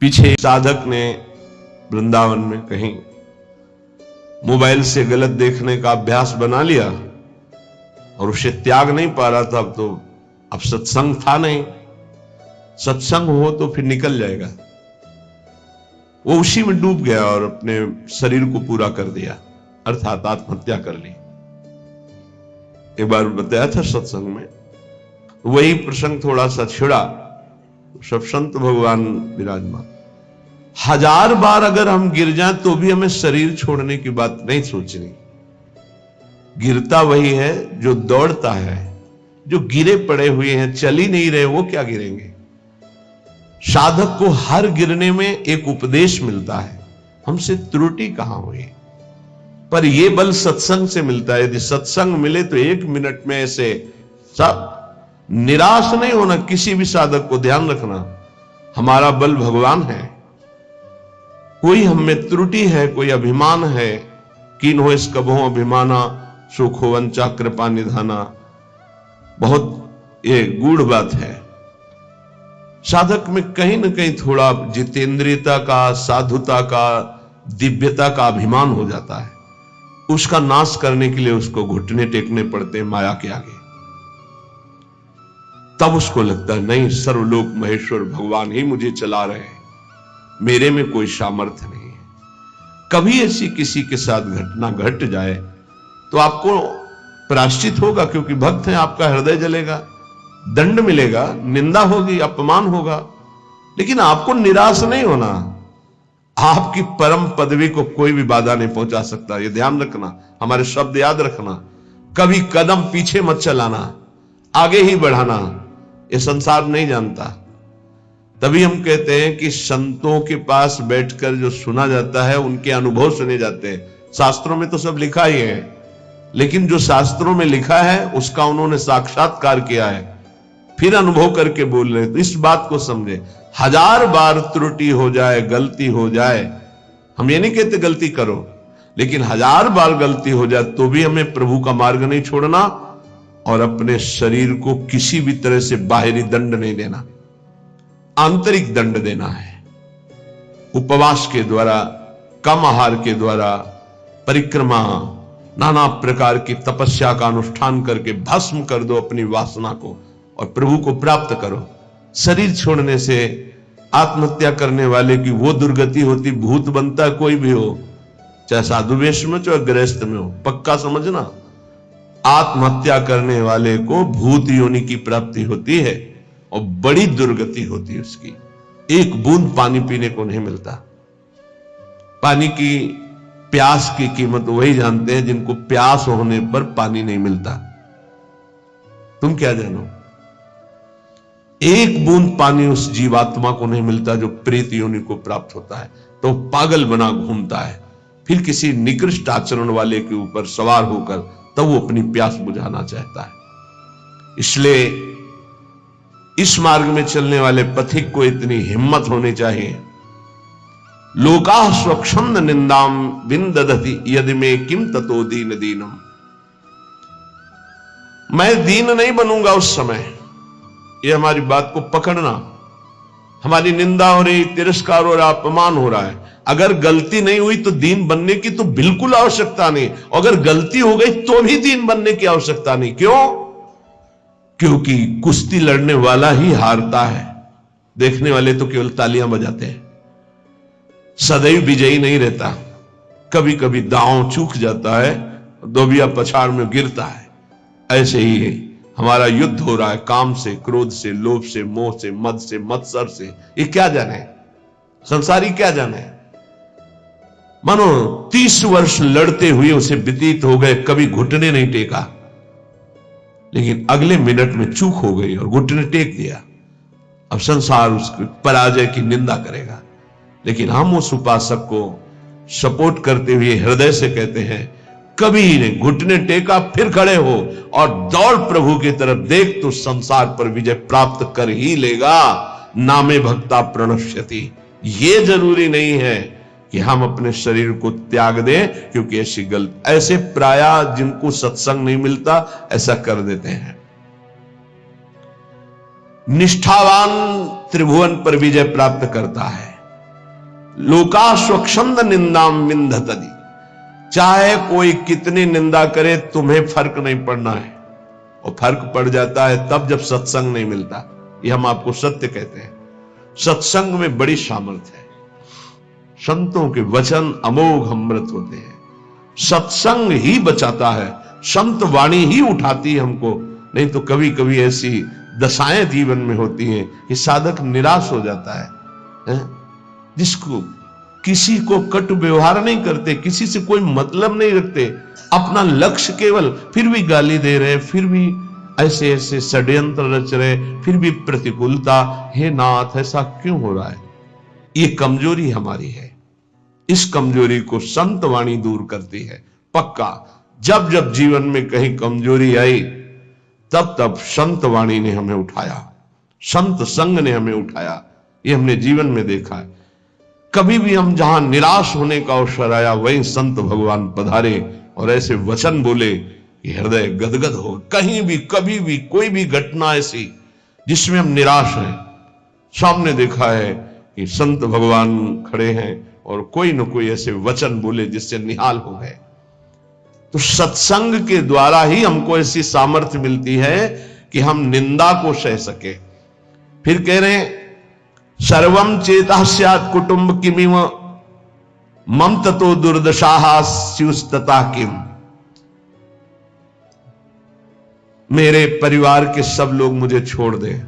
पीछे साधक ने वृंदावन में कहीं मोबाइल से गलत देखने का अभ्यास बना लिया और उसे त्याग नहीं पा रहा था। अब सत्संग था नहीं, सत्संग हो तो फिर निकल जाएगा। वो उसी में डूब गया और अपने शरीर को पूरा कर दिया, अर्थात आत्महत्या कर ली। एक बार बताया था सत्संग में, वही प्रसंग थोड़ा सा छिड़ा। सब संत भगवान विराजमान। 1000 बार अगर हम गिर जाएं तो भी हमें शरीर छोड़ने की बात नहीं सोचनी। गिरता वही है जो दौड़ता है। जो गिरे पड़े हुए हैं, चल ही नहीं रहे, वो क्या गिरेंगे। साधक को हर गिरने में एक उपदेश मिलता है, हमसे त्रुटि कहां हुई। पर यह बल सत्संग से मिलता है। यदि सत्संग मिले तो 1 मिनट में ऐसे सब। निराश नहीं होना किसी भी साधक को। ध्यान रखना, हमारा बल भगवान है। कोई हम में त्रुटि है, कोई अभिमान है, कीन हो इस कबहो अभिमाना, सुख हो वंचा कृपा निधाना। बहुत ये गूढ़ बात है। साधक में कहीं ना कहीं थोड़ा जितेंद्रियता का, साधुता का, दिव्यता का अभिमान हो जाता है। उसका नाश करने के लिए उसको घुटने टेकने पड़ते हैं माया के आगे। तब उसको लगता है नहीं, सर्वलोक महेश्वर भगवान ही मुझे चला रहे हैं, मेरे में कोई सामर्थ्य नहीं है। कभी ऐसी किसी के साथ घटना घट जाए तो आपको प्रायश्चित होगा, क्योंकि भक्त हैं, आपका हृदय जलेगा, दंड मिलेगा, निंदा होगी, अपमान होगा। लेकिन आपको निराश नहीं होना। आपकी परम पदवी को कोई भी बाधा नहीं पहुंचा सकता। ये ध्यान रखना, हमारे शब्द याद रखना। कभी कदम पीछे मत चलाना, आगे ही बढ़ाना। ये संसार नहीं जानता। तभी हम कहते हैं कि संतों के पास बैठकर जो सुना जाता है उनके अनुभव सुने जाते हैं। शास्त्रों में तो सब लिखा ही है, लेकिन जो शास्त्रों में लिखा है उसका उन्होंने साक्षात्कार किया है, फिर अनुभव करके बोल रहे हैं। तो इस बात को समझे। 1000 बार त्रुटि हो जाए, गलती हो जाए, हम ये नहीं कहते गलती करो, लेकिन 1000 बार गलती हो जाए तो भी हमें प्रभु का मार्ग नहीं छोड़ना और अपने शरीर को किसी भी तरह से बाहरी दंड नहीं देना, आंतरिक दंड देना है। उपवास के द्वारा, कम आहार के द्वारा, परिक्रमा, नाना प्रकार की तपस्या का अनुष्ठान करके भस्म कर दो अपनी वासना को और प्रभु को प्राप्त करो। शरीर छोड़ने से आत्महत्या करने वाले की वो दुर्गति होती, भूत बनता कोई भी हो, चाहे साधु वेश में चाहे गृहस्थ में हो। पक्का समझना, आत्महत्या करने वाले को भूत योनि की प्राप्ति होती है और बड़ी दुर्गति होती है उसकी। एक बूंद पानी पीने को नहीं मिलता। पानी की प्यास की कीमत वही जानते हैं जिनको प्यास होने पर पानी नहीं मिलता। तुम क्या जानो, एक बूंद पानी उस जीवात्मा को नहीं मिलता जो प्रेत योनि को प्राप्त होता है, तो पागल बना घूमता है। फिर किसी निकृष्ट आचरण वाले के ऊपर सवार होकर तब वो अपनी प्यास बुझाना चाहता है। इसलिए इस मार्ग में चलने वाले पथिक को इतनी हिम्मत होनी चाहिए। लोका स्वच्छंद निंदाम विंदधति यदि में किम ततो दीन दीनम। मैं दीन नहीं बनूंगा उस समय। ये हमारी बात को पकड़ना। हमारी निंदा हो रही, तिरस्कार हो रहा, अपमान हो रहा है, अगर गलती नहीं हुई तो दीन बनने की तो बिल्कुल आवश्यकता नहीं। अगर गलती हो गई तो भी दीन बनने की आवश्यकता नहीं। क्यों? क्योंकि कुश्ती लड़ने वाला ही हारता है, देखने वाले तो केवल तालियां बजाते हैं। सदैव विजयी नहीं रहता, कभी कभी दांव चूक जाता है, दोबिया पछाड़ में गिरता है। ऐसे ही है, हमारा युद्ध हो रहा है काम से, क्रोध से, लोभ से, मोह से, मद से, मत्सर से। ये क्या जाने, संसारी क्या जाने। मानो 30 वर्ष लड़ते हुए उसे व्यतीत हो गए, कभी घुटने नहीं टेका, लेकिन अगले मिनट में चूक हो गई और घुटने टेक दिया। अब संसार उसकी पराजय की निंदा करेगा, लेकिन हम उस उपासक को सपोर्ट करते हुए हृदय से कहते हैं, कभी नहीं, घुटने टेका, फिर खड़े हो और दौड़ प्रभु की तरफ। देख तो संसार पर विजय प्राप्त कर ही लेगा। नामे भक्ता प्रणश्यति। ये जरूरी नहीं है कि हम अपने शरीर को त्याग दें, क्योंकि ऐसे प्रायः जिनको सत्संग नहीं मिलता ऐसा कर देते हैं। निष्ठावान त्रिभुवन पर विजय प्राप्त करता है। लोका स्वच्छंद निंदाम विंधतति, चाहे कोई कितनी निंदा करे तुम्हें फर्क नहीं पड़ना है, और फर्क पड़ जाता है तब जब सत्संग नहीं मिलता। ये हम आपको सत्य कहते हैं। सत्संग में बड़ी सामर्थ्य है। संतों के वचन अमोघ अमृत होते हैं। सत्संग ही बचाता है, संत वाणी ही उठाती है हमको। नहीं तो कभी कभी ऐसी दशाएं जीवन में होती हैं कि साधक निराश हो जाता है। जिसको किसी को कटु व्यवहार नहीं करते, किसी से कोई मतलब नहीं रखते, अपना लक्ष्य केवल, फिर भी गाली दे रहे, फिर भी ऐसे ऐसे षड्यंत्र रच रहे, फिर भी प्रतिकूलता। हे नाथ, ऐसा क्यों हो रहा है? ये कमजोरी हमारी है। इस कमजोरी को संत वाणी दूर करती है। पक्का जब जब जीवन में कहीं कमजोरी आई, तब तब संत वाणी ने हमें उठाया, संत संग ने हमें उठाया। ये हमने जीवन में देखा है। कभी भी हम जहां निराश होने का अवसर आया, वहीं संत भगवान पधारे और ऐसे वचन बोले कि हृदय गदगद हो। कहीं भी कभी भी कोई भी घटना ऐसी जिसमें हम निराश हैं, सामने देखा है कि संत भगवान खड़े हैं और कोई न कोई ऐसे वचन बोले जिससे निहाल हो गए। तो सत्संग के द्वारा ही हमको ऐसी सामर्थ्य मिलती है कि हम निंदा को सह सके। फिर कह रहे हैं, सर्वम चेता स्यात् कुटुंब किमिव मम ततो दुर्दशाः स्युस्तता किम। मेरे परिवार के सब लोग मुझे छोड़ दें।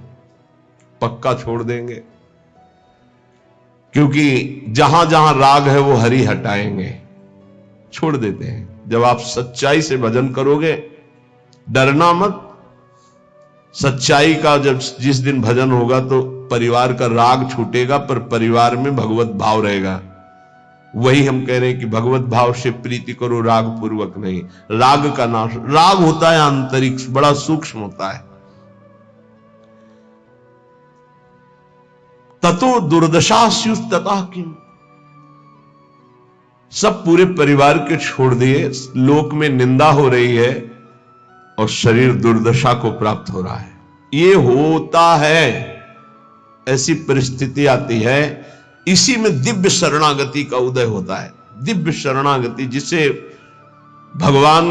पक्का छोड़ देंगे, क्योंकि जहां जहां राग है वो हरि हटाएंगे, छोड़ देते हैं। जब आप सच्चाई से भजन करोगे, डरना मत। सच्चाई का जब जिस दिन भजन होगा तो परिवार का राग छूटेगा, पर परिवार में भगवत भाव रहेगा। वही हम कह रहे हैं कि भगवत भाव से प्रीति करो, राग पूर्वक नहीं। राग का नाश, राग होता है आंतरिक, बड़ा सूक्ष्म होता है। ततो दुर्दशा स्युस्तता किम। सब पूरे परिवार के छोड़ दिए, लोक में निंदा हो रही है और शरीर दुर्दशा को प्राप्त हो रहा है। ये होता है, ऐसी परिस्थिति आती है। इसी में दिव्य शरणागति का उदय होता है। दिव्य शरणागति जिसे भगवान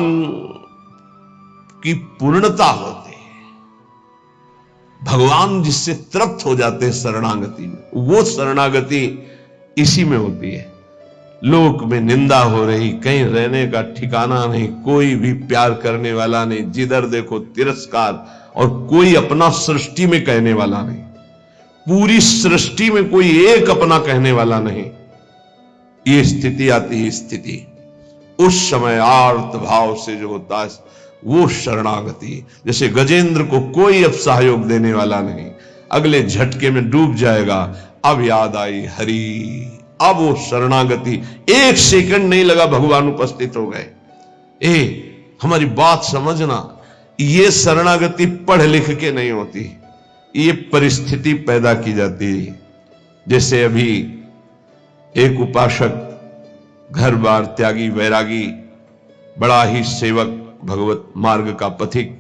की पूर्णता होती है, भगवान जिससे तृप्त हो जाते हैं शरणागति में, वो शरणागति इसी में होती है। लोक में निंदा हो रही, कहीं रहने का ठिकाना नहीं, कोई भी प्यार करने वाला नहीं, जिधर देखो तिरस्कार, और कोई अपना सृष्टि में कहने वाला नहीं। पूरी सृष्टि में कोई एक अपना कहने वाला नहीं। ये स्थिति आती है। स्थिति उस समय आर्त भाव से जो होता है वो शरणागति। जैसे गजेंद्र को कोई अब सहयोग देने वाला नहीं, अगले झटके में डूब जाएगा। अब याद आई हरि, अब वो शरणागति, एक सेकंड नहीं लगा, भगवान उपस्थित हो गए। हमारी बात समझना, ये शरणागति पढ़ लिख के नहीं होती, ये परिस्थिति पैदा की जाती है। जैसे अभी एक उपासक, घर बार त्यागी, वैरागी, बड़ा ही सेवक, भगवत मार्ग का पथिक,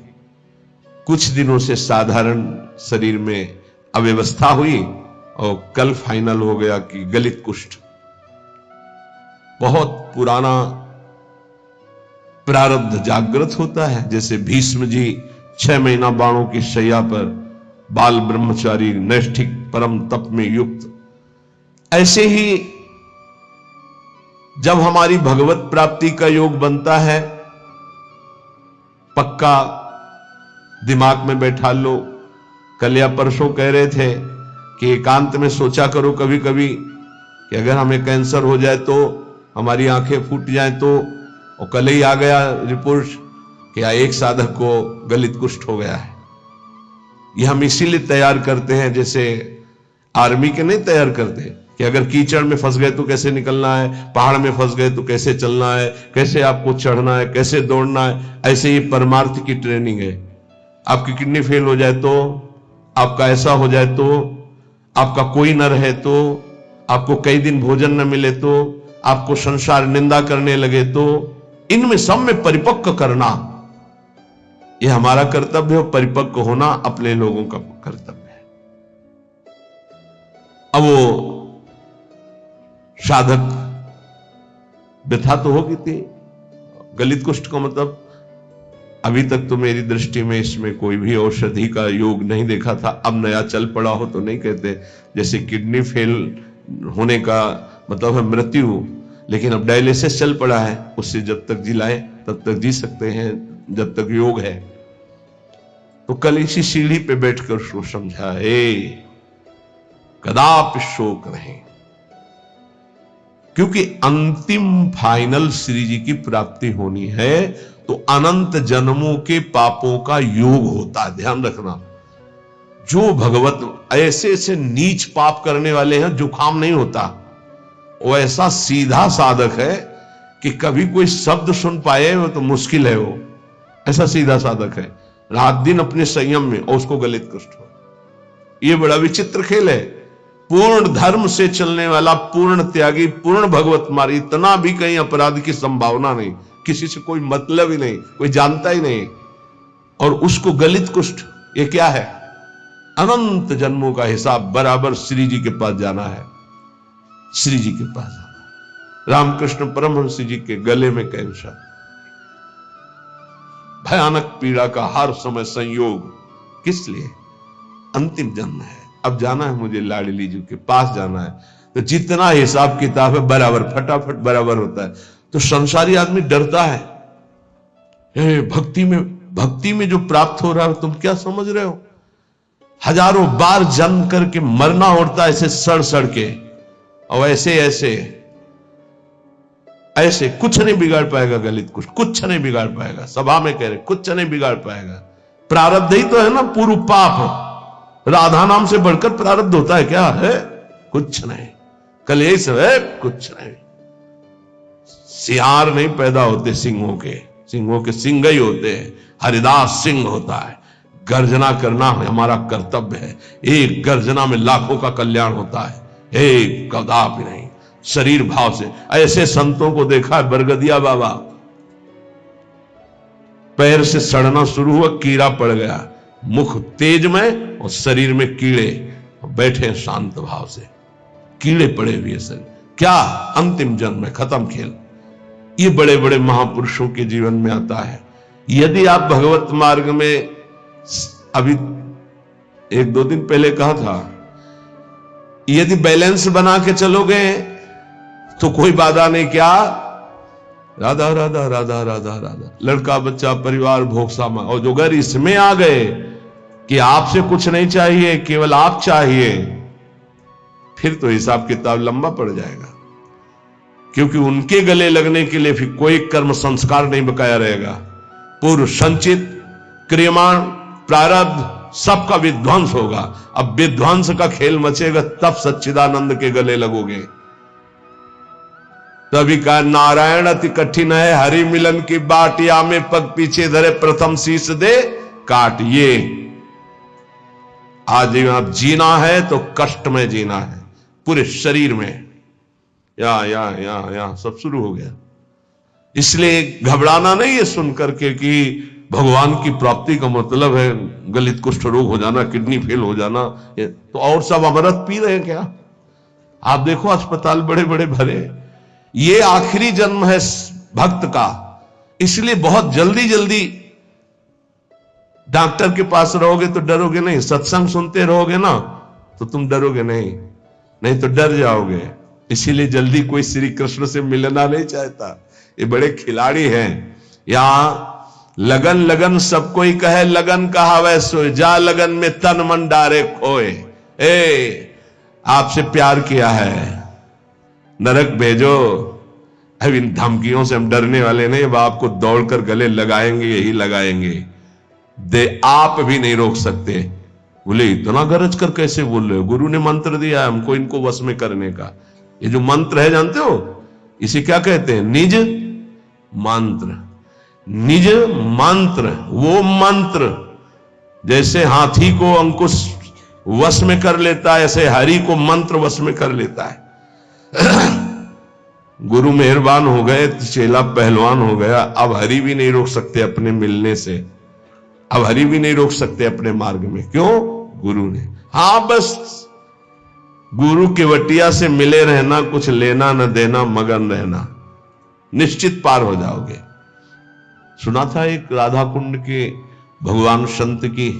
कुछ दिनों से साधारण शरीर में अव्यवस्था हुई और कल फाइनल हो गया कि गलित कुष्ठ। बहुत पुराना प्रारब्ध जागृत होता है। जैसे भीष्म जी 6 महीना बाणों की शैया पर, बाल ब्रह्मचारी, नैष्ठिक परम तप में युक्त, ऐसे ही जब हमारी भगवत प्राप्ति का योग बनता है, पक्का दिमाग में बैठा लो। कल या परसों कह रहे थे कि एकांत में सोचा करो कभी कभी कि अगर हमें कैंसर हो जाए तो, हमारी आंखें फूट जाए तो। और कल ही आ गया रिपोर्ट कि एक साधक को गलित कुष्ठ हो गया है। ये हम इसीलिए तैयार करते हैं, जैसे आर्मी के नहीं तैयार करते कि अगर कीचड़ में फंस गए तो कैसे निकलना है, पहाड़ में फंस गए तो कैसे चलना है, कैसे आपको चढ़ना है, कैसे दौड़ना है। ऐसे ही परमार्थ की ट्रेनिंग है। आपकी किडनी फेल हो जाए तो, आपका ऐसा हो जाए तो, आपका कोई न रहे तो, आपको कई दिन भोजन न मिले तो, आपको संसार निंदा करने लगे तो, इनमें सब में परिपक्व करना यह हमारा कर्तव्य है। परिपक्व होना अपने लोगों का कर्तव्य है। अब वो साधक व्यथा तो होगी थी। गलित कुष्ठ का मतलब अभी तक तो मेरी दृष्टि में इसमें कोई भी औषधि का योग नहीं देखा था। अब नया चल पड़ा हो तो नहीं कहते, जैसे किडनी फेल होने का मतलब है मृत्यु, लेकिन अब डायलिसिस चल पड़ा है, उससे जब तक जिलाए तब तक जी सकते हैं, जब तक योग है। तो कल इसी सीढ़ी पे बैठकर उसको समझा, कदापि शोक नहीं, क्योंकि अंतिम फाइनल श्री जी की प्राप्ति होनी है तो अनंत जन्मों के पापों का योग होता है। ध्यान रखना, जो भगवत ऐसे ऐसे नीच पाप करने वाले हैं जुकाम नहीं होता, वो ऐसा सीधा साधक है कि कभी कोई शब्द सुन पाए वो तो मुश्किल है, वो ऐसा सीधा साधक है, रात दिन अपने संयम में, और उसको गलित कुष्ठ हो। ये बड़ा विचित्र खेल है। पूर्ण धर्म से चलने वाला, पूर्ण त्यागी, पूर्ण भगवत मार्ग, इतना भी कहीं अपराध की संभावना नहीं, किसी से कोई मतलब ही नहीं, कोई जानता ही नहीं, और उसको गलित कुष्ठ। ये क्या है? अनंत जन्मों का हिसाब बराबर श्री जी के पास जाना है, श्री जी के पास जाना। रामकृष्ण परमहंस जी के गले में कैंसर, भयानक पीड़ा का हर समय संयोग, किस लिए? अंतिम जन्म है, अब जाना है मुझे लाडली जी के पास जाना है। तो जितना हिसाब किताब है बराबर, फटाफट बराबर होता है। तो संसारी आदमी डरता है। भक्ति में जो प्राप्त हो रहा है तुम क्या समझ रहे हो? हजारों बार जन्म करके मरना होता है ऐसे सड़ सड़ के, और ऐसे कुछ नहीं बिगाड़ पाएगा गलित कुछ नहीं बिगाड़ पाएगा। सभा में कह रहे कुछ नहीं बिगाड़ पाएगा। प्रारब्ध ही तो है ना, पूर्व पाप। राधा नाम से बढ़कर प्रारब्ध होता है क्या? है कुछ नहीं। कल यही सब है, कुछ नहीं। सियार नहीं पैदा होते सिंहों के सिंह ही होते हैं। हरिदास सिंह होता है। गर्जना करना हमारा कर्तव्य है। एक गर्जना में लाखों का कल्याण होता है, एक कदापि नहीं। शरीर भाव से ऐसे संतों को देखा है। बरगदिया बाबा, पैर से सड़ना शुरू हुआ, कीड़ा पड़ गया, मुख तेज में और शरीर में कीड़े, बैठे शांत भाव से, कीड़े पड़े हुए शरीर। क्या? अंतिम जन्म में खत्म खेल। ये बड़े बड़े महापुरुषों के जीवन में आता है। यदि आप भगवत मार्ग में, अभी एक दो दिन पहले कहा था, यदि बैलेंस बना के चलोगे तो कोई बाधा नहीं। क्या? राधा राधा राधा राधा राधा, लड़का बच्चा परिवार भोग सामा। और जो अगर इसमें आ गए कि आपसे कुछ नहीं चाहिए, केवल आप चाहिए, फिर तो हिसाब किताब लंबा पड़ जाएगा। क्योंकि उनके गले लगने के लिए फिर कोई कर्म संस्कार नहीं बकाया रहेगा। पूर्व संचित क्रियमाण प्रारब्ध सबका विध्वंस होगा। अब विध्वंस का खेल मचेगा, तब सच्चिदानंद के गले लगोगे। तभी कहा, नारायण अति कठिन है, हरि मिलन की बाट, या में पग पीछे धरे, प्रथम शीश दे काट। ये आज जीना है तो कष्ट में जीना है, पूरे शरीर में। या सब शुरू हो गया। इसलिए घबराना नहीं है सुन करके कि भगवान की प्राप्ति का मतलब है गलित कुष्ठ रोग हो जाना, किडनी फेल हो जाना। तो और सब अमृत पी रहे हैं क्या? आप देखो अस्पताल बड़े बड़े भरे। ये आखिरी जन्म है भक्त का, इसलिए बहुत जल्दी जल्दी डॉक्टर के पास रहोगे तो डरोगे नहीं। सत्संग सुनते रहोगे ना तो तुम डरोगे नहीं तो डर जाओगे। इसीलिए जल्दी कोई श्री कृष्ण से मिलना नहीं चाहता। ये बड़े खिलाड़ी हैं। यहां लगन लगन सबको ही कहे, लगन कहावे सोए, जा लगन में तन मन डारे खोए। आपसे प्यार किया है, नरक भेजो। अब इन धमकियों से हम डरने वाले नहीं। अब आपको दौड़कर गले लगाएंगे, यही लगाएंगे। आप भी नहीं रोक सकते। बोले इतना गरज कर कैसे बोल रहे हो? गुरु ने मंत्र दिया है हमको इनको वश में करने का। ये जो मंत्र है जानते हो, इसे क्या कहते हैं? निज मंत्र। निज मंत्र, वो मंत्र जैसे हाथी को अंकुश वश में कर लेता है, ऐसे हरि को मंत्र वश में कर लेता है। गुरु मेहरबान हो गए तो चेला पहलवान हो गया। अब हरि भी नहीं रोक सकते अपने मिलने से, अब हरि भी नहीं रोक सकते अपने मार्ग में। क्यों? गुरु ने। हाँ बस गुरु केवटिया से मिले रहना, कुछ लेना न देना, मगन रहना, निश्चित पार हो जाओगे। सुना था एक राधा कुंड के भगवान संत की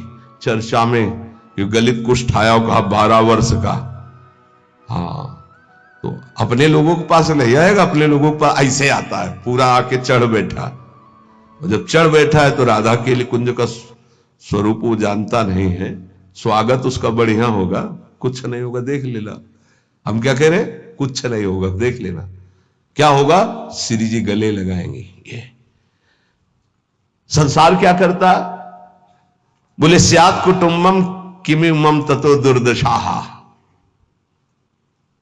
चर्चा में कि गलित कुष्ठ आया हो, कहा 12 वर्ष का। हाँ, तो अपने लोगों के पास नहीं आएगा, अपने लोगों के पास ऐसे आता है, पूरा आके चढ़ बैठा। और जब चढ़ बैठा है तो राधा के लिए कुंज का स्वरूप वो जानता नहीं है, स्वागत उसका बढ़िया होगा, कुछ नहीं होगा, देख लेना। हम क्या कह रहे हैं? कुछ नहीं होगा, देख लेना। क्या होगा? श्री जी गले लगाएंगे। ये संसार क्या करता? बोले स्यात् कुटुंबम किमिमम ततो दुर्दशा।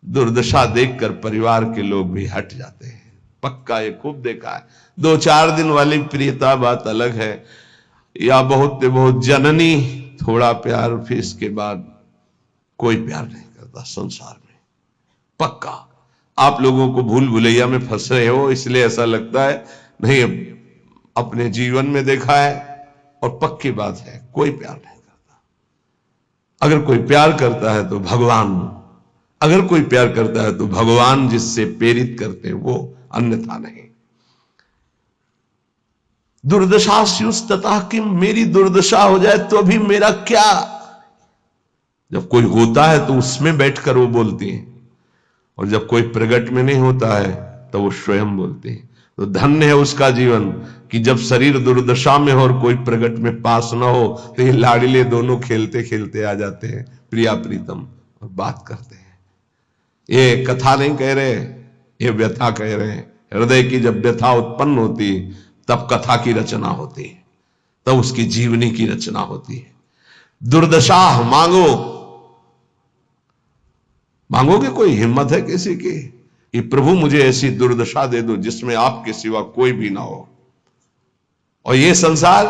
दुर्दशा देखकर परिवार के लोग भी हट जाते हैं। पक्का, ये खूब देखा है। 2-4 दिन वाली प्रियता बात अलग है, या बहुत जननी थोड़ा प्यार, फिर इसके बाद कोई प्यार नहीं करता संसार में। पक्का आप लोगों को भूल भुलैया में फंस रहे हो, इसलिए ऐसा लगता है। नहीं, अपने जीवन में देखा है और पक्की बात है, कोई प्यार नहीं करता। अगर कोई प्यार करता है तो भगवान, अगर कोई प्यार करता है तो भगवान जिससे प्रेरित करते हैं वो, अन्यथा नहीं। दुर्दशा स्युस्ततः किम, मेरी दुर्दशा हो जाए तो भी मेरा क्या। जब कोई होता है तो उसमें बैठकर वो बोलती हैं, और जब कोई प्रकट में नहीं होता है तो वो स्वयं बोलते हैं। तो धन्य है उसका जीवन कि जब शरीर दुर्दशा में हो और कोई प्रकट में पास ना हो, तो ये लाडले दोनों खेलते खेलते आ जाते हैं, प्रिया प्रीतम, और बात करते हैं। ये कथा नहीं कह रहे, ये व्यथा कह रहे हैं। हृदय की जब व्यथा उत्पन्न होती तब कथा की रचना होती है, तब उसकी जीवनी की रचना होती है। दुर्दशा मांगो, मांगोगे? कोई हिम्मत है किसी की कि प्रभु मुझे ऐसी दुर्दशा दे दो जिसमें आपके सिवा कोई भी ना हो। और ये संसार,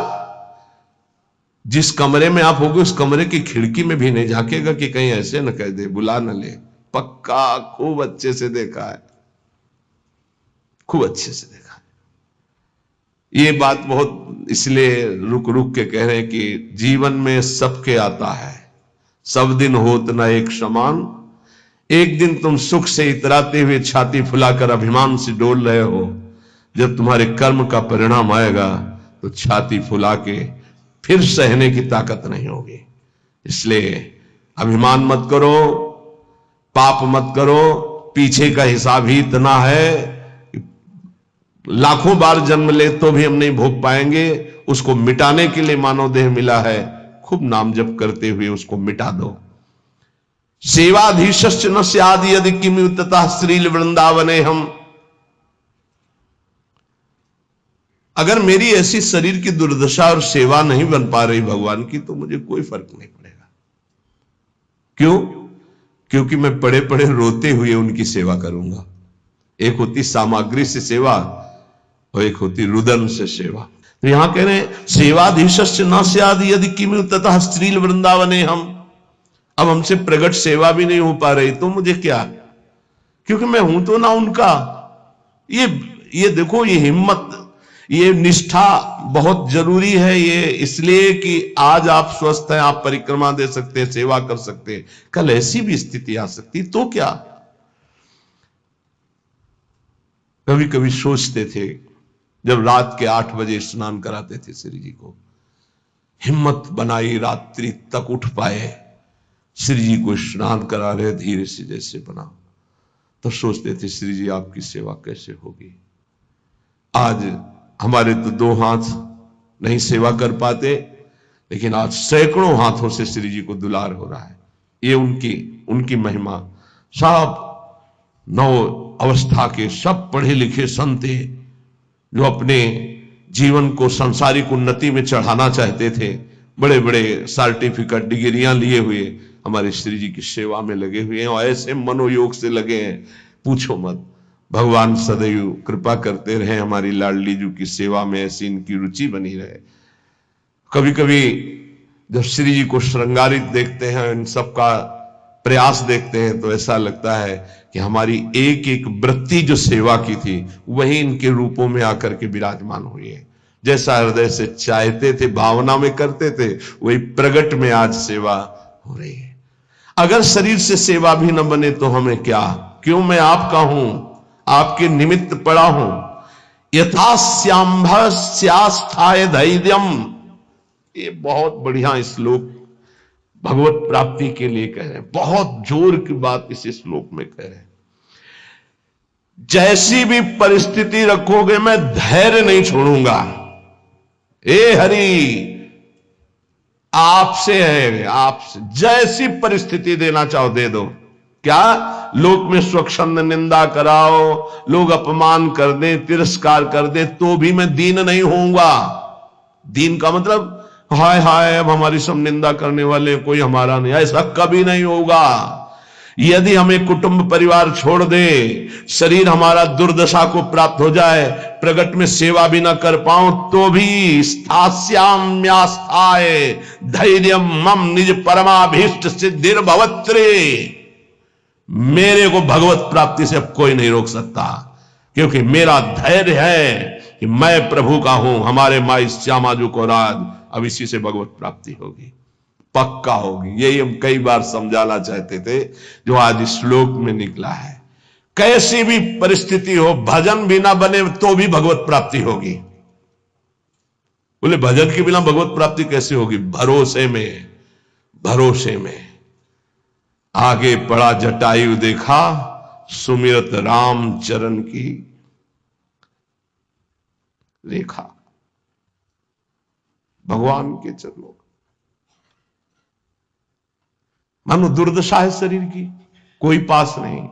जिस कमरे में आप होगे उस कमरे की खिड़की में भी नहीं झांकेगा कि कहीं ऐसे न कह दे, बुला न ले। पक्का, खूब अच्छे से देखा है, खूब अच्छे से देखा है। ये बात बहुत इसलिए रुक रुक के कह रहे हैं कि जीवन में सबके आता है, सब दिन होत न एक समान। एक दिन तुम सुख से इतराते हुए छाती फुलाकर अभिमान से डोल रहे हो, जब तुम्हारे कर्म का परिणाम आएगा तो छाती फुला के फिर सहने की ताकत नहीं होगी। इसलिए अभिमान मत करो, पाप मत करो। पीछे का हिसाब ही इतना है कि लाखों बार जन्म ले तो भी हम नहीं भोग पाएंगे। उसको मिटाने के लिए मानव देह मिला है, खूब नाम जप करते हुए उसको मिटा दो। सेवाधीशश्च न स्याद् यदि किमु ततः श्रील वृंदावने हम। अगर मेरी ऐसी शरीर की दुर्दशा और सेवा नहीं बन पा रही भगवान की, तो मुझे कोई फर्क नहीं पड़ेगा। क्यों? क्योंकि मैं पड़े पड़े रोते हुए उनकी सेवा करूंगा। एक होती सामग्री से सेवा और एक होती रुदन से सेवा। तो यहां कह रहे हैं सेवाधीशश्च न स्याद् यदि किमु ततः श्रील वृंदावने हम। अब हमसे प्रगट सेवा भी नहीं हो पा रही तो मुझे क्या, क्योंकि मैं हूं तो ना उनका। ये देखो, ये हिम्मत, ये निष्ठा बहुत जरूरी है। ये इसलिए कि आज आप स्वस्थ हैं, आप परिक्रमा दे सकते हैं, सेवा कर सकते हैं। कल ऐसी भी स्थिति आ सकती तो क्या। कभी कभी सोचते थे, जब रात के 8 बजे स्नान कराते थे श्री जी को, हिम्मत बनाई रात्रि तक उठ पाए, श्री जी को स्नान करा रहे धीरे से जैसे बना, तो सोचते थे श्री जी आपकी सेवा कैसे होगी। आज हमारे तो 2 हाथ नहीं सेवा कर पाते, लेकिन आज सैकड़ों हाथों से श्री जी को दुलार हो रहा है। ये उनकी महिमा। सब 9 अवस्था के सब पढ़े लिखे संत जो अपने जीवन को सांसारिक उन्नति में चढ़ाना चाहते थे, बड़े बड़े सर्टिफिकेट डिग्रियां लिए हुए हमारे श्री जी की सेवा में लगे हुए हैं, और ऐसे मनोयोग से लगे हैं, पूछो मत। भगवान सदैव कृपा करते रहे, हमारी लाडली जी की सेवा में ऐसी इनकी रुचि बनी रहे। कभी कभी जब श्री जी को श्रृंगारित देखते हैं, इन सब का प्रयास देखते हैं, तो ऐसा लगता है कि हमारी एक एक वृत्ति जो सेवा की थी वही इनके रूपों में आकर के विराजमान हुई है। जैसा हृदय से चाहते थे, भावना में करते थे, वही प्रगट में आज सेवा हो रही है। अगर शरीर से सेवा भी न बने तो हमें क्या, क्यों मैं आपका हूं, आपके निमित्त पड़ा हूं। यथा श्याम्भ स्यास्थाय धैर्यम, ये बहुत बढ़िया श्लोक भगवत प्राप्ति के लिए कह रहे हैं, बहुत जोर की बात इस श्लोक में कह रहे हैं। जैसी भी परिस्थिति रखोगे मैं धैर्य नहीं छोड़ूंगा। ए हरि आपसे है, आपसे जैसी परिस्थिति देना चाहो दे दो। क्या लोक में स्वच्छंद निंदा कराओ, लोग अपमान कर दे, तिरस्कार कर दे, तो भी मैं दीन नहीं होऊंगा। दीन का मतलब हाय हाय अब हमारी सब निंदा करने वाले, कोई हमारा नहीं, ऐसा कभी नहीं होगा। यदि हमें कुटुंब परिवार छोड़ दे, शरीर हमारा दुर्दशा को प्राप्त हो जाए, प्रगट में सेवा भी ना कर पाऊं, तो भी स्थास्याम्यास्थाय धैर्यम मम निज परमाभीष्ट सिद्धिर्भवत्रे, मेरे को भगवत प्राप्ति से अब कोई नहीं रोक सकता, क्योंकि मेरा धैर्य है कि मैं प्रभु का हूं। हमारे माई श्यामा जी को राज, अब इसी से भगवत प्राप्ति होगी, पक्का होगी। यही हम कई बार समझाना चाहते थे, जो आज इस श्लोक में निकला है। कैसी भी परिस्थिति हो, भजन भी ना बने तो भी भगवत प्राप्ति होगी। बोले भजन के बिना भगवत प्राप्ति कैसे होगी? भरोसे में, भरोसे में। आगे पड़ा जटायु देखा, सुमिरत राम चरण की रेखा, भगवान के चरणों। मानो दुर्दशा है शरीर की, कोई पास नहीं,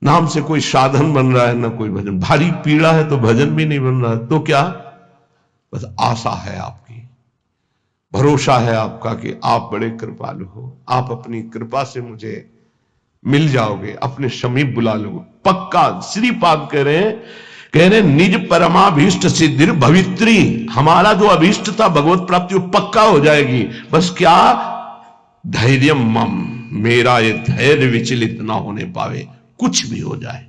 नाम से कोई साधन बन रहा है, ना कोई भजन। भारी पीड़ा है तो भजन भी नहीं बन रहा है, तो क्या? बस आशा है आपकी, भरोसा है आपका कि आप बड़े कृपालु हो, आप अपनी कृपा से मुझे मिल जाओगे, अपने समीप बुला लोगे, पक्का। श्रीपाद कह रहे निज परमाभीष्ट सिद्धिर भवित्री, हमारा जो अभीष्ट था भगवत प्राप्ति वो पक्का हो जाएगी। बस क्या? धैर्य मम, मेरा ये धैर्य विचलित ना होने पावे, कुछ भी हो जाए।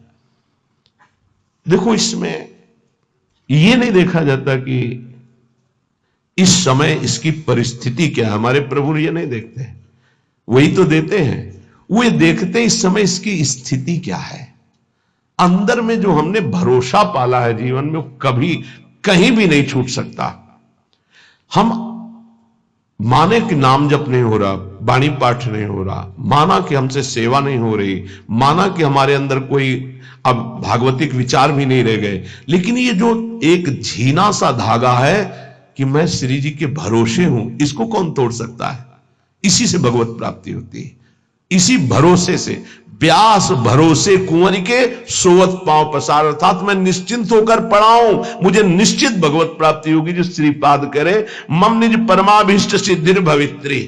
देखो इसमें ये नहीं देखा जाता कि इस समय इसकी परिस्थिति क्या है, हमारे प्रभु ये नहीं देखते हैं, वही तो देते हैं। वो देखते इस समय इसकी स्थिति क्या है। अंदर में जो हमने भरोसा पाला है जीवन में, वो कभी कहीं भी नहीं छूट सकता। हम माने कि नाम जप नहीं हो रहा, वाणी पाठ नहीं हो रहा, माना कि हमसे सेवा नहीं हो रही, माना कि हमारे अंदर कोई अब भागवतिक विचार भी नहीं रह गए, लेकिन ये जो एक झीना सा धागा है कि मैं श्री जी के भरोसे हूं, इसको कौन तोड़ सकता है? इसी से भगवत प्राप्ति होती है, इसी भरोसे से। व्यास भरोसे कुंवर के सोवत पांव पसार, अर्थात मैं निश्चिंत होकर पढ़ाऊं, मुझे निश्चित भगवत प्राप्ति होगी। जो श्रीपाद करे मम निज परमाभीष्ट सिद्धिर भवित्री,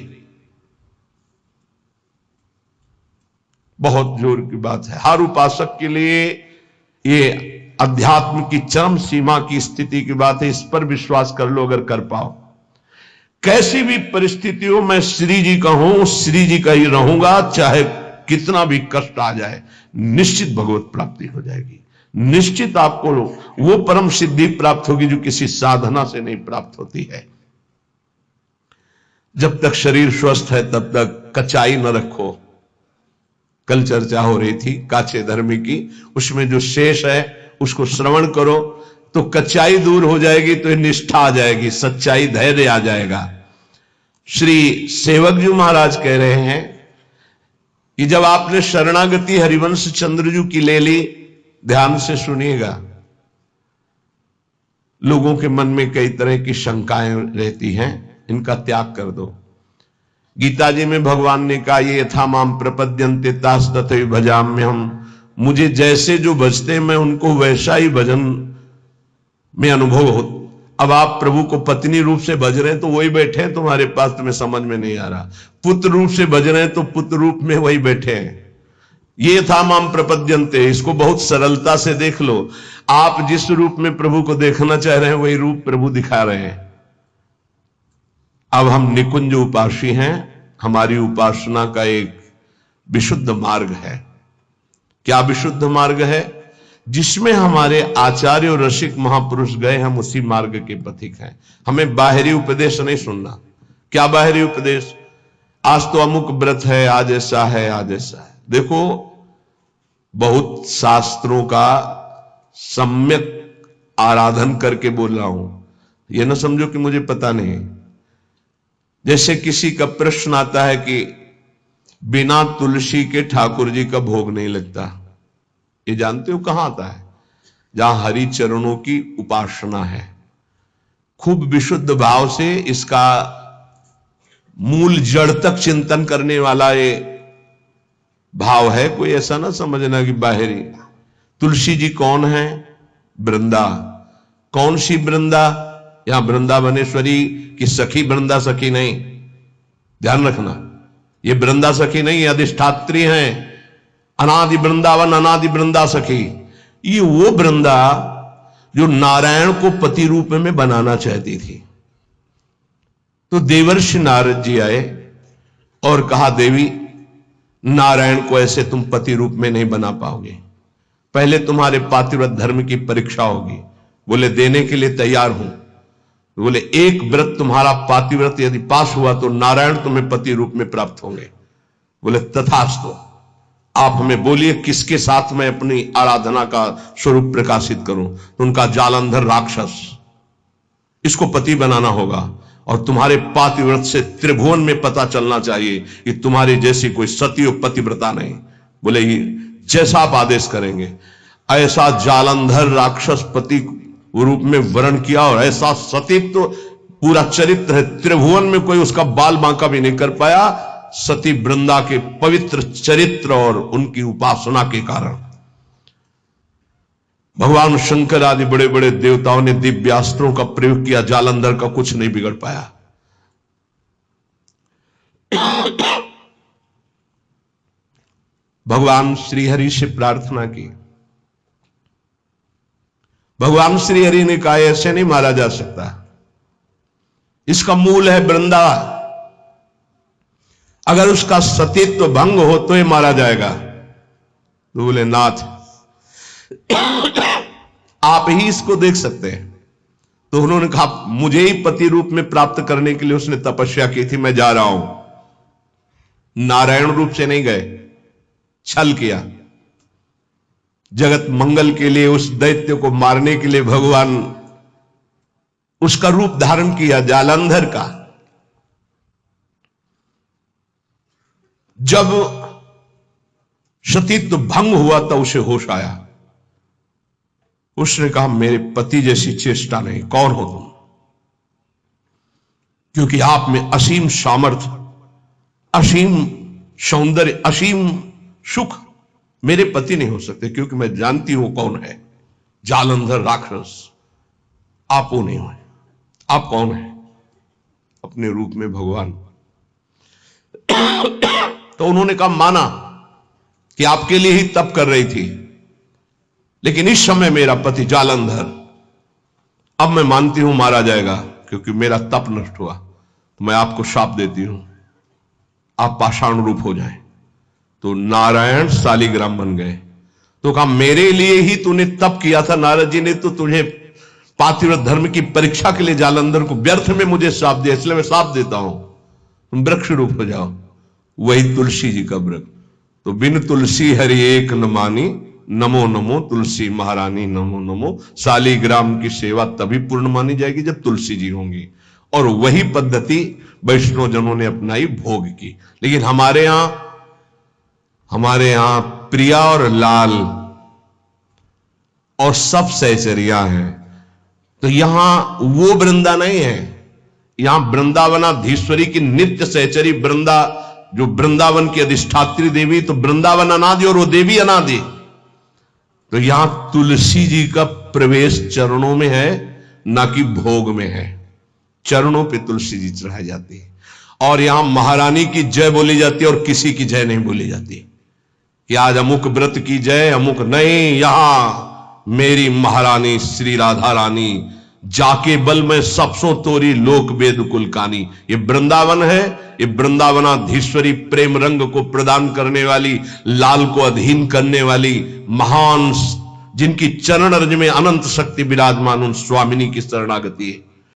बहुत जोर की बात है। हर उपासक के लिए ये अध्यात्म की चरम सीमा की स्थिति की बात है। इस पर विश्वास कर लो अगर कर पाओ। कैसी भी परिस्थिति हो, मैं श्री जी का हूं, श्री जी का ही रहूंगा, चाहे कितना भी कष्ट आ जाए, निश्चित भगवत प्राप्ति हो जाएगी। निश्चित आपको वो परम सिद्धि प्राप्त होगी जो किसी साधना से नहीं प्राप्त होती है। जब तक शरीर स्वस्थ है तब तक कचाई न रखो। कल चर्चा हो रही थी काचे धर्मी की, उसमें जो शेष है उसको श्रवण करो तो कच्चाई दूर हो जाएगी, तो निष्ठा आ जाएगी, सच्चाई धैर्य आ जाएगा। श्री सेवक जी महाराज कह रहे हैं कि जब आपने शरणागति हरिवंश चंद्रजू की ले ली, ध्यान से सुनिएगा, लोगों के मन में कई तरह की शंकाएं रहती हैं, इनका त्याग कर दो। गीता जी में भगवान ने कहा ये यथा माम प्रपद्यन्ते तास तथैव भजाम्यहम्, मुझे जैसे जो भजते मैं उनको वैसा ही भजन में अनुभव हो। अब आप प्रभु को पत्नी रूप से भज रहे हैं तो वही बैठे हैं तुम्हारे पास, तुम्हें समझ में नहीं आ रहा। पुत्र रूप से भज रहे हैं तो पुत्र रूप में वही बैठे हैं। ये था माम प्रपद्यन्ते, इसको बहुत सरलता से देख लो। आप जिस रूप में प्रभु को देखना चाह रहे हैं वही रूप प्रभु दिखा रहे हैं। अब हम निकुंज उपासी हैं, हमारी उपासना का एक विशुद्ध मार्ग है। क्या विशुद्ध मार्ग है? जिसमें हमारे आचार्य और रसिक महापुरुष गए, हम उसी मार्ग के पथिक हैं। हमें बाहरी उपदेश नहीं सुनना। क्या बाहरी उपदेश? आज तो अमुक व्रत है, आज ऐसा है, आज ऐसा है। देखो, बहुत शास्त्रों का सम्यक आराधन करके बोल रहा हूं, यह ना समझो कि मुझे पता नहीं। जैसे किसी का प्रश्न आता है कि बिना तुलसी के ठाकुर जी का भोग नहीं लगता, ये जानते हो कहां आता है? जहां हरि चरणों की उपासना है, खूब विशुद्ध भाव से इसका मूल जड़ तक चिंतन करने वाला ये भाव है। कोई ऐसा ना समझना कि बाहरी। तुलसी जी कौन है? वृंदा। कौन सी वृंदा? यहां वृंदावनेश्वरी की सखी वृंदा सखी नहीं, ध्यान रखना। ये वृंदा सखी नहीं, अधिष्ठात्री हैं। अनादि वृंदावन, अनादि वृंदा सखी। ये वो वृंदा जो नारायण को पति रूप में बनाना चाहती थी। तो देवर्षि नारद जी आए और कहा, देवी, नारायण को ऐसे तुम पति रूप में नहीं बना पाओगे, पहले तुम्हारे पातिव्रत धर्म की परीक्षा होगी। बोले देने के लिए तैयार हूं। बोले एक व्रत तुम्हारा पातिव्रत यदि पास हुआ तो नारायण तुम्हें पति रूप में प्राप्त होंगे। बोले तथास्तु, आप हमें बोलिए किसके साथ मैं अपनी आराधना का स्वरूप प्रकाशित करूं। तो उनका जालंधर राक्षस, इसको पति बनाना होगा और तुम्हारे पातिव्रत से त्रिभुवन में पता चलना चाहिए कि तुम्हारी जैसी कोई सती और पतिव्रता नहीं। बोले जैसा आप आदेश करेंगे। ऐसा जालंधर राक्षस पति रूप में वर्ण किया और ऐसा सतीत्व तो पूरा चरित्र है, त्रिभुवन में कोई उसका बाल बांका भी नहीं कर पाया। सती वृंदा के पवित्र चरित्र और उनकी उपासना के कारण भगवान शंकर आदि बड़े बड़े देवताओं ने दिव्यास्त्रों का प्रयोग किया, जालंधर का कुछ नहीं बिगड़ पाया। भगवान श्रीहरि से प्रार्थना की। भगवान श्रीहरि ने कहा, ऐसे नहीं मारा जा सकता, इसका मूल है वृंदा, अगर उसका सतीत्व भंग हो तो ये मारा जाएगा। तो बोले नाथ, आप ही इसको देख सकते हैं। तो उन्होंने कहा, मुझे ही पति रूप में प्राप्त करने के लिए उसने तपस्या की थी, मैं जा रहा हूं। नारायण रूप से नहीं गए, छल किया। जगत मंगल के लिए उस दैत्य को मारने के लिए भगवान उसका रूप धारण किया, जालंधर का। जब सतीत्व भंग हुआ तो उसे होश आया। उसने कहा, मेरे पति जैसी चेष्टा नहीं, कौन हो तुम? क्योंकि आप में असीम सामर्थ्य, असीम सौंदर्य, असीम सुख मेरे पति नहीं हो सकते, क्योंकि मैं जानती हूं कौन है। जालंधर राक्षस, आप वो नहीं हो। आप कौन है? अपने रूप में भगवान। तो उन्होंने कहा, माना कि आपके लिए ही तप कर रही थी, लेकिन इस समय मेरा पति जालंधर, अब मैं मानती हूं मारा जाएगा, क्योंकि मेरा तप नष्ट हुआ। तो मैं आपको शाप देती हूं, आप पाषाण रूप हो जाएं। तो नारायण शालिग्राम बन गए। तो कहा, मेरे लिए ही तूने तप किया था, नारद जी ने तो तुझे पातिव्रत धर्म की परीक्षा के लिए जालंधर को व्यर्थ में मुझे शाप दिया, इसलिए मैं शाप देता हूं, तुम वृक्ष रूप हो जाओ। वही तुलसी जी का वृक्ष। तो बिन तुलसी हरि एक न मानी, नमो नमो तुलसी महारानी नमो नमो। शालिग्राम की सेवा तभी पूर्ण मानी जाएगी जब तुलसी जी होंगी। और वही पद्धति वैष्णव जनों ने अपनाई, भोग की। लेकिन हमारे यहां प्रिया और लाल और सब सहचरिया हैं। तो यहां वो वृंदा नहीं है, यहां वृंदावनाधीश्वरी की नित्य सहचरी वृंदा, जो वृंदावन की अधिष्ठात्री देवी, तो वृंदावन अनादि और वो देवी अनादि। तो यहां तुलसी जी का प्रवेश चरणों में है, ना कि भोग में है। चरणों पे तुलसी जी चढ़ाई जाती है। और यहां महारानी की जय बोली जाती है और किसी की जय नहीं बोली जाती कि आज अमुक व्रत की जय, अमुक नहीं। यहां मेरी महारानी श्री राधा रानी, जाके बल में सबसों तोरी लोक वेद कुलकानी। ये वृंदावन है, ये वृंदावनाधीश्वरी प्रेम रंग को प्रदान करने वाली, लाल को अधीन करने वाली महान, जिनकी चरण रज में अनंत शक्ति विराजमान, उन स्वामिनी की शरणागति है।